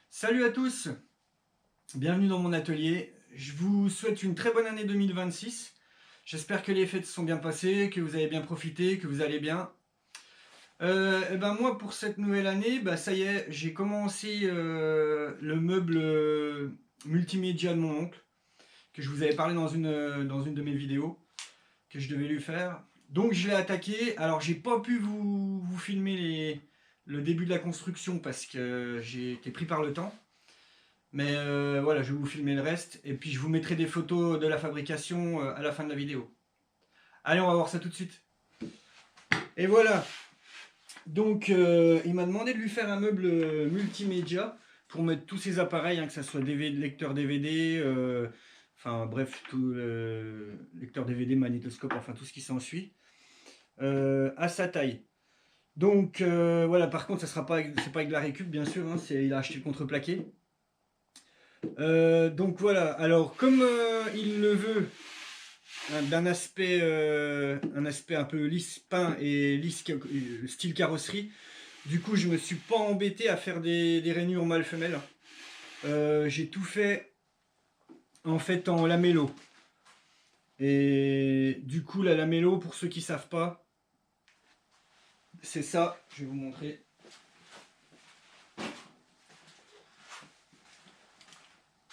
Salut à tous, bienvenue dans mon atelier. Je vous souhaite une très bonne année 2026. J'espère que les fêtes se sont bien passées, que vous avez bien profité, que vous allez bien. Et ben moi pour cette nouvelle année, ça y est, j'ai commencé le meuble multimédia de mon oncle, que je vous avais parlé dans une de mes vidéos, que je devais lui faire. Donc je l'ai attaqué. Alors j'ai pas pu vous filmer le début de la construction parce que j'ai été pris par le temps. Mais voilà, je vais vous filmer le reste et puis je vous mettrai des photos de la fabrication à la fin de la vidéo. Allez, on va voir ça tout de suite. Et voilà. Donc, il m'a demandé de lui faire un meuble multimédia pour mettre tous ses appareils, que ce soit DVD, lecteur DVD, enfin bref, tout lecteur DVD, magnétoscope, enfin tout ce qui s'ensuit, à sa taille. Donc voilà, par contre, ça sera pas, c'est pas avec la récup, bien sûr, hein, il a acheté le contreplaqué. Donc voilà, alors comme il le veut, un aspect un peu lisse peint et lisse style carrosserie, du coup je me suis pas embêté à faire des rainures mâle-femelle. J'ai tout fait en fait en lamello. Et du coup la lamello, pour ceux qui savent pas, c'est ça, je vais vous montrer.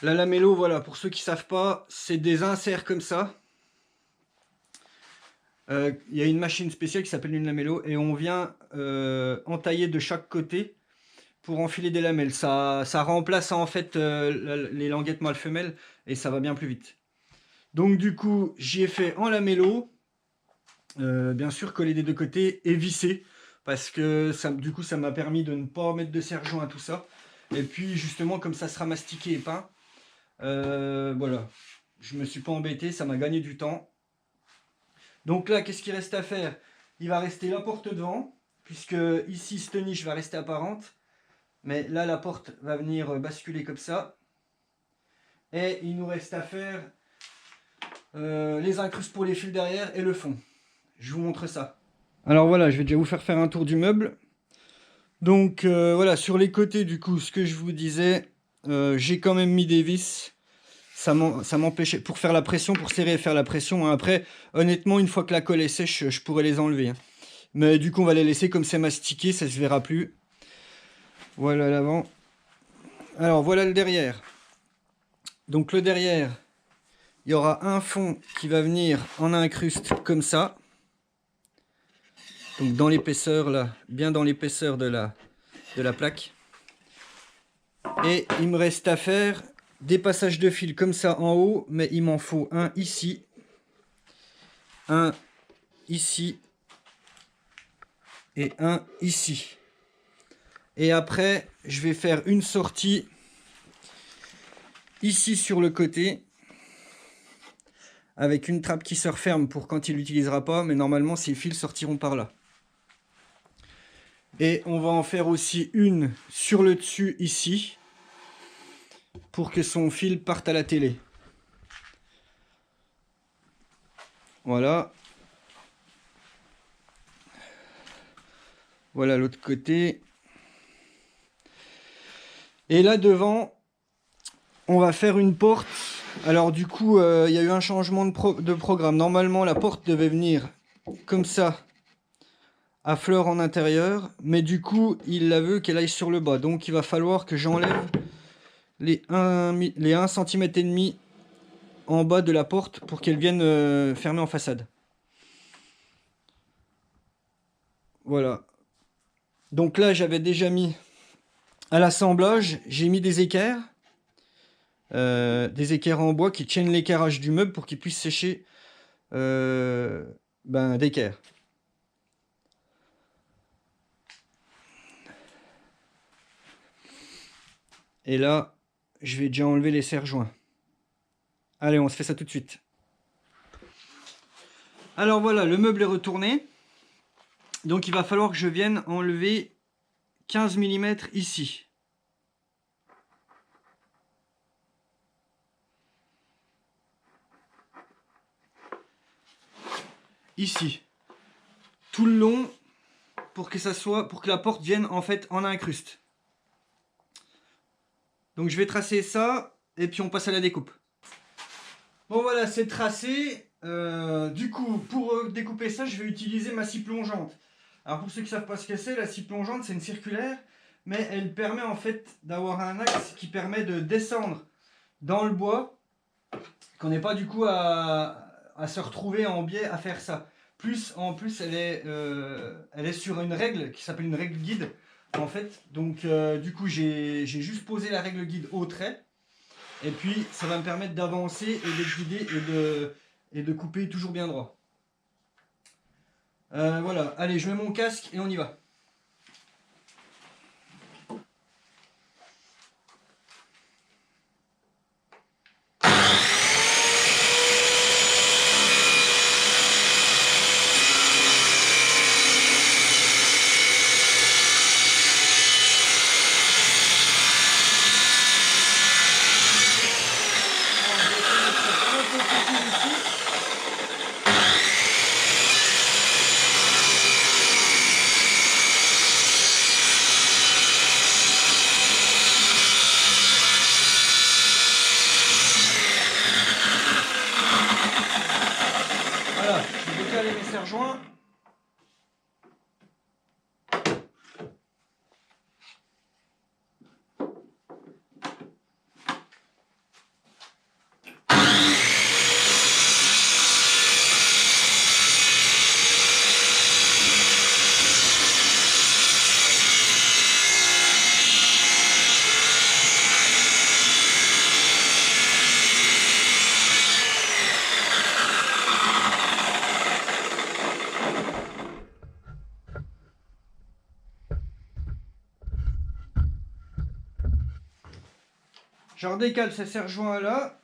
La lamello, voilà, pour ceux qui savent pas, c'est des inserts comme ça. Il y a une machine spéciale qui s'appelle une lamello et on vient entailler de chaque côté pour enfiler des lamelles. Ça remplace en fait les languettes mâle-femelle et ça va bien plus vite. Donc du coup, j'y ai fait en lamello, bien sûr collé des deux côtés et vissé parce que du coup ça m'a permis de ne pas mettre de serre-joint à tout ça. Et puis justement comme ça sera mastiqué et peint, voilà, je me suis pas embêté, ça m'a gagné du temps. Donc là, qu'est-ce qu'il reste à faire? Il va rester la porte devant, puisque ici, cette niche va rester apparente. Mais là, la porte va venir basculer comme ça. Et il nous reste à faire les incrustes pour les fils derrière et le fond. Je vous montre ça. Alors voilà, je vais déjà vous faire un tour du meuble. Donc voilà, sur les côtés, du coup, ce que je vous disais, j'ai quand même mis des vis. Ça m'empêchait, pour faire la pression, pour serrer et faire la pression. Hein. Après, honnêtement, une fois que la colle est sèche, je pourrais les enlever. Hein. Mais du coup, on va les laisser comme c'est mastiqué, ça se verra plus. Voilà l'avant. Alors, voilà le derrière. Donc, le derrière, il y aura un fond qui va venir en incruste comme ça. Donc, dans l'épaisseur, là, bien dans l'épaisseur de la plaque. Et il me reste à faire des passages de fil comme ça en haut, mais il m'en faut un ici, un ici et un ici. Et après, je vais faire une sortie ici sur le côté avec une trappe qui se referme pour quand il l'utilisera pas, mais normalement ces fils sortiront par là. Et on va en faire aussi une sur le dessus ici pour que son fil parte à la télé. Voilà. Voilà l'autre côté. Et là devant, on va faire une porte. Alors du coup, il y a eu un changement de programme. Normalement, la porte devait venir comme ça, à fleur en intérieur. Mais du coup, il la veut qu'elle aille sur le bas. Donc il va falloir que j'enlève les 1 cm et demi en bas de la porte pour qu'elle vienne fermer en façade. Voilà. Donc là, j'avais déjà mis à l'assemblage, j'ai mis des équerres en bois qui tiennent l'équerrage du meuble pour qu'il puisse sécher d'équerre. Et là, je vais déjà enlever les serre-joints. Allez, on se fait ça tout de suite. Alors voilà, le meuble est retourné. Donc il va falloir que je vienne enlever 15 mm ici. Ici. Tout le long pour que la porte vienne en fait en incruste. Donc je vais tracer ça et puis on passe à la découpe. Bon voilà, c'est tracé. Du coup, pour découper ça, je vais utiliser ma scie plongeante. Alors pour ceux qui ne savent pas ce que c'est, la scie plongeante, c'est une circulaire, mais elle permet en fait d'avoir un axe qui permet de descendre dans le bois, qu'on n'ait pas du coup à se retrouver en biais à faire ça. En plus, elle est sur une règle qui s'appelle une règle guide, en fait. Donc du coup, j'ai juste posé la règle guide au trait. Et puis, ça va me permettre d'avancer et d'être guidé et de couper toujours bien droit. Voilà, allez, je mets mon casque et on y va. Voilà, je vais décaler mes serre-joints. Je redécale ces serre-joints là.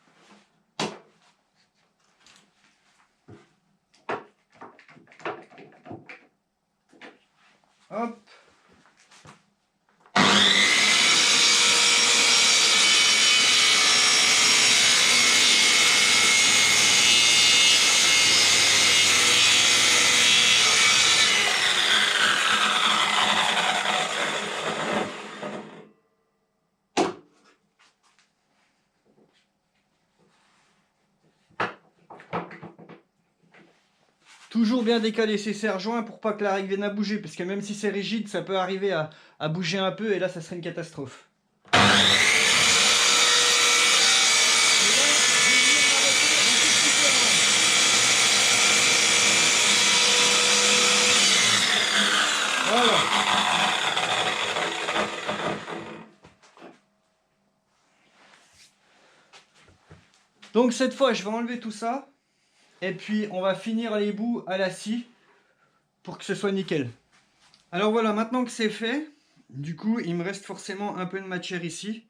Hop. Toujours bien décaler ces serre-joints pour pas que la règle vienne à bouger, parce que même si c'est rigide, ça peut arriver à bouger un peu, et là, ça serait une catastrophe. Voilà. Donc cette fois, je vais enlever tout ça, et puis on va finir les bouts à la scie pour que ce soit nickel. Alors voilà, maintenant que c'est fait, du coup, il me reste forcément un peu de matière ici.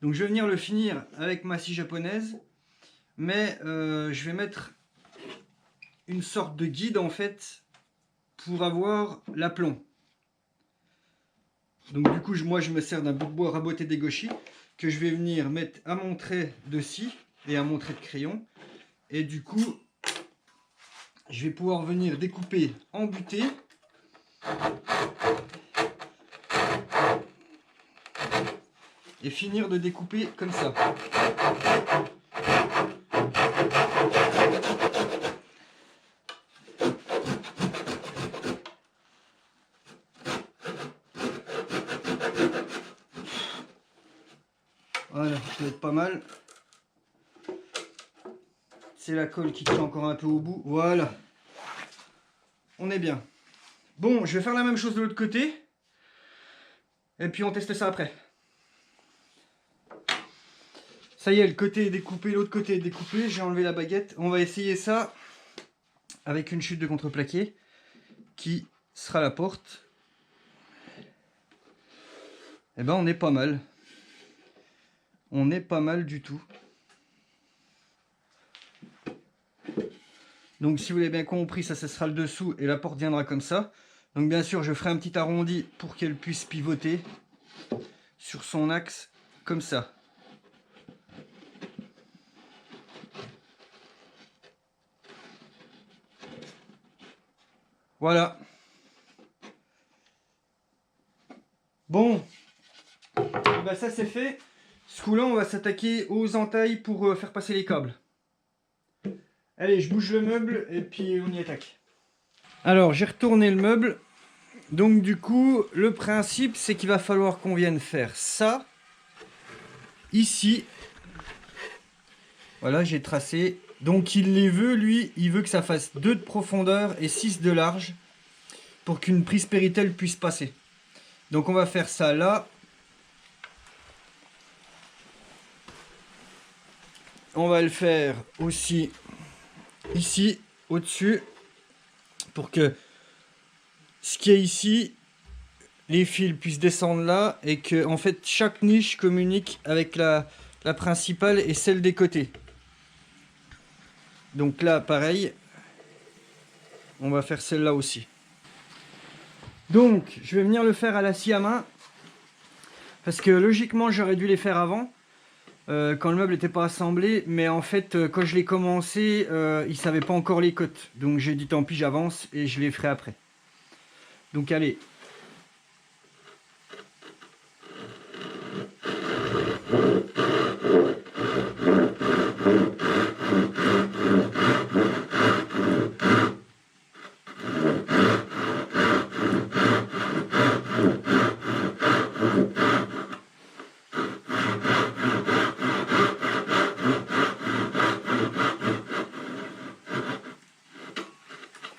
Donc je vais venir le finir avec ma scie japonaise, mais je vais mettre une sorte de guide en fait pour avoir l'aplomb. Donc du coup, moi je me sers d'un bout de bois raboté d'Egoshi que je vais venir mettre à mon trait de scie et à mon trait de crayon. Et du coup, je vais pouvoir venir découper en butée. Et finir de découper comme ça. Voilà, ça va être pas mal. C'est la colle qui tient encore un peu au bout. Voilà. On est bien. Bon, je vais faire la même chose de l'autre côté. Et puis on teste ça après. Ça y est, le côté est découpé, l'autre côté est découpé. J'ai enlevé la baguette. On va essayer ça avec une chute de contreplaqué qui sera la porte. Eh ben on est pas mal. On est pas mal du tout. Donc si vous l'avez bien compris, ça sera le dessous et la porte viendra comme ça. Donc bien sûr, je ferai un petit arrondi pour qu'elle puisse pivoter sur son axe comme ça. Voilà. Bon, ben ça c'est fait. Ce coup-là, on va s'attaquer aux entailles pour faire passer les câbles. Allez, je bouge le meuble et puis on y attaque. Alors, j'ai retourné le meuble. Donc du coup, le principe, c'est qu'il va falloir qu'on vienne faire ça. Ici. Voilà, j'ai tracé. Donc il les veut, lui, il veut que ça fasse 2 de profondeur et 6 de large. Pour qu'une prise Péritel puisse passer. Donc on va faire ça là. On va le faire aussi ici, au-dessus. Pour que ce qui est ici, les fils puissent descendre là. Et que en fait chaque niche communique avec la principale et celle des côtés. Donc là pareil. On va faire celle-là aussi. Donc je vais venir le faire à la scie à main. Parce que logiquement j'aurais dû les faire avant. Quand le meuble n'était pas assemblé, mais en fait quand je l'ai commencé, il ne savait pas encore les cotes. Donc j'ai dit tant pis, j'avance et je les ferai après. Donc allez.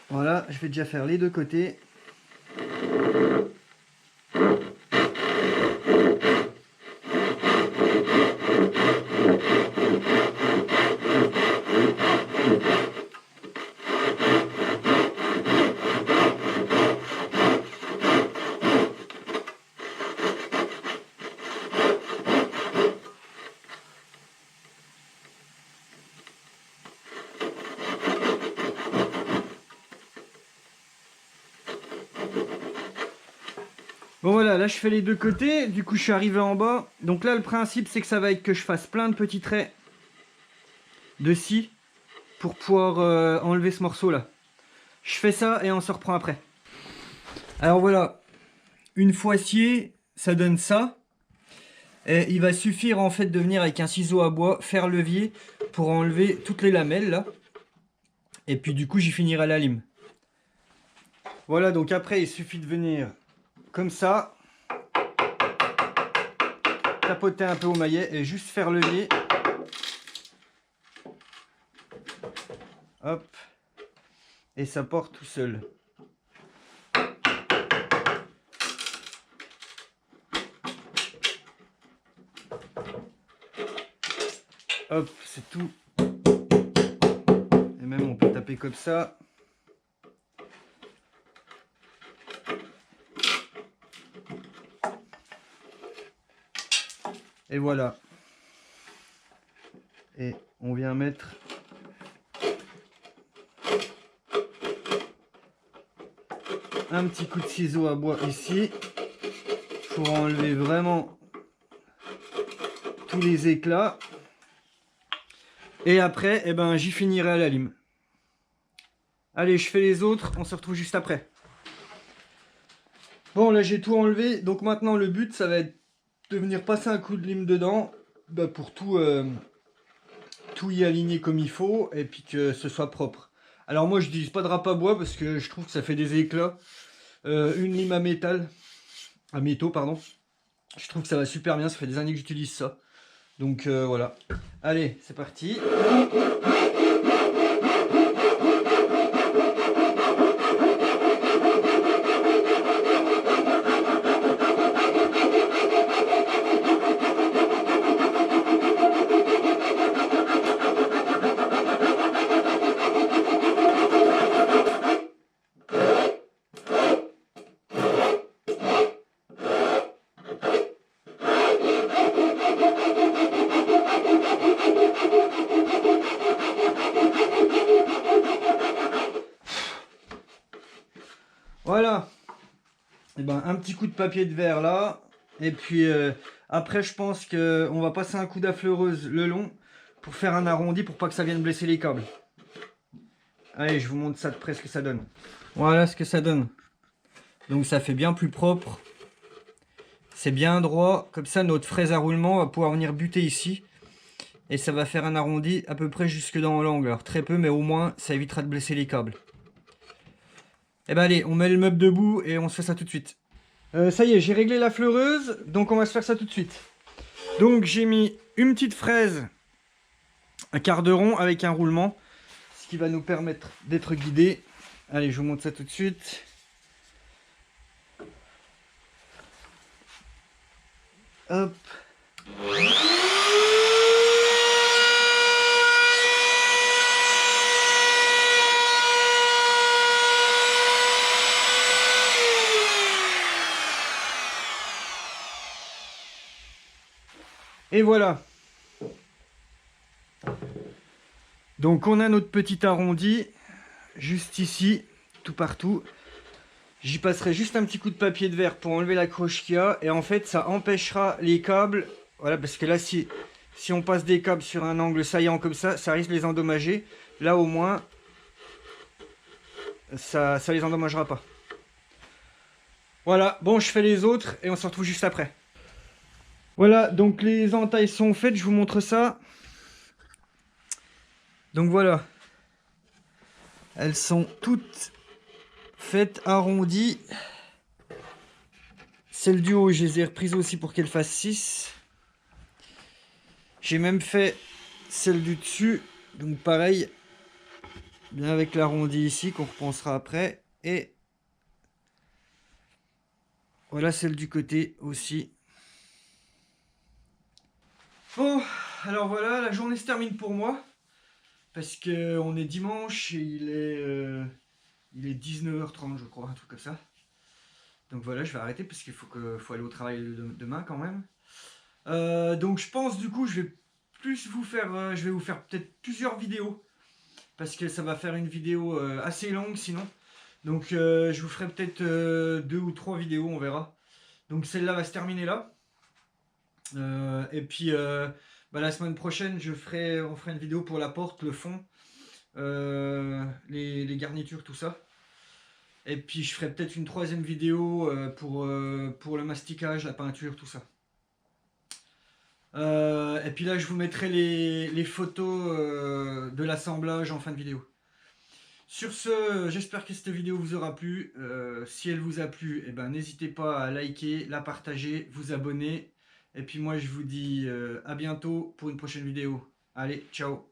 Voilà, je vais déjà faire les deux côtés. Bon voilà, là je fais les deux côtés, du coup je suis arrivé en bas. Donc là le principe c'est que ça va être que je fasse plein de petits traits de scie pour pouvoir enlever ce morceau là. Je fais ça et on se reprend après. Alors voilà, une fois scié, ça donne ça. Et il va suffire en fait de venir avec un ciseau à bois, faire levier pour enlever toutes les lamelles là. Et puis du coup j'y finirai la lime. Voilà, donc après il suffit de venir comme ça, tapoter un peu au maillet et juste faire levier. Hop. Et ça porte tout seul. Hop, c'est tout. Et même on peut taper comme ça. Et voilà. Et on vient mettre un petit coup de ciseau à bois ici pour enlever vraiment tous les éclats. Et après, eh ben, j'y finirai à la lime. Allez, je fais les autres, on se retrouve juste après. Bon, là j'ai tout enlevé, donc maintenant le but ça va être de venir passer un coup de lime dedans pour tout y aligner comme il faut et puis que ce soit propre. Alors moi je n'utilise pas de râpe à bois parce que je trouve que ça fait des éclats. Une lime à métaux pardon. Je trouve que ça va super bien, ça fait des années que j'utilise ça. Donc voilà. Allez, c'est parti. Voilà. Et ben un petit coup de papier de verre là. Et puis après je pense qu'on va passer un coup d'affleureuse le long pour faire un arrondi pour pas que ça vienne blesser les câbles. Allez, je vous montre ça de près ce que ça donne. Voilà ce que ça donne. Donc ça fait bien plus propre. C'est bien droit, comme ça notre fraise à roulement va pouvoir venir buter ici. Et ça va faire un arrondi à peu près jusque dans l'angle. Alors très peu, mais au moins ça évitera de blesser les câbles. Et ben allez, on met le meuble debout et on se fait ça tout de suite. Ça y est, j'ai réglé la fleureuse, donc on va se faire ça tout de suite. Donc j'ai mis une petite fraise, un quart de rond avec un roulement, ce qui va nous permettre d'être guidés. Allez, je vous montre ça tout de suite. Hop. Et voilà. Donc on a notre petit arrondi, juste ici, tout partout. J'y passerai juste un petit coup de papier de verre pour enlever la croche qu'il y a. Et en fait, ça empêchera les câbles. Voilà, parce que là, si on passe des câbles sur un angle saillant comme ça risque de les endommager. Là, au moins, ça les endommagera pas. Voilà, bon, je fais les autres et on se retrouve juste après. Voilà, donc les entailles sont faites, je vous montre ça. Donc voilà. Elles sont toutes faites, arrondies. Celle du haut, je les ai reprises aussi pour qu'elle fasse 6. J'ai même fait celle du dessus. Donc pareil, bien avec l'arrondi ici qu'on repensera après. Et voilà celle du côté aussi. Bon, alors voilà, la journée se termine pour moi. Parce qu'on est dimanche et il est 19h30 je crois, un truc comme ça. Donc voilà, je vais arrêter parce qu'il faut aller au travail demain quand même. Donc je pense du coup je vais vous faire peut-être plusieurs vidéos. Parce que ça va faire une vidéo assez longue sinon. Donc je vous ferai peut-être 2 ou 3 vidéos, on verra. Donc celle-là va se terminer là. Et puis la semaine prochaine, on fera une vidéo pour la porte, le fond, les garnitures, tout ça. Et puis je ferai peut-être une 3e vidéo pour le masticage, la peinture, tout ça. Et puis là, je vous mettrai les photos de l'assemblage en fin de vidéo. Sur ce, j'espère que cette vidéo vous aura plu. Si elle vous a plu, n'hésitez pas à liker, la partager, vous abonner. Et puis moi, je vous dis à bientôt pour une prochaine vidéo. Allez, ciao!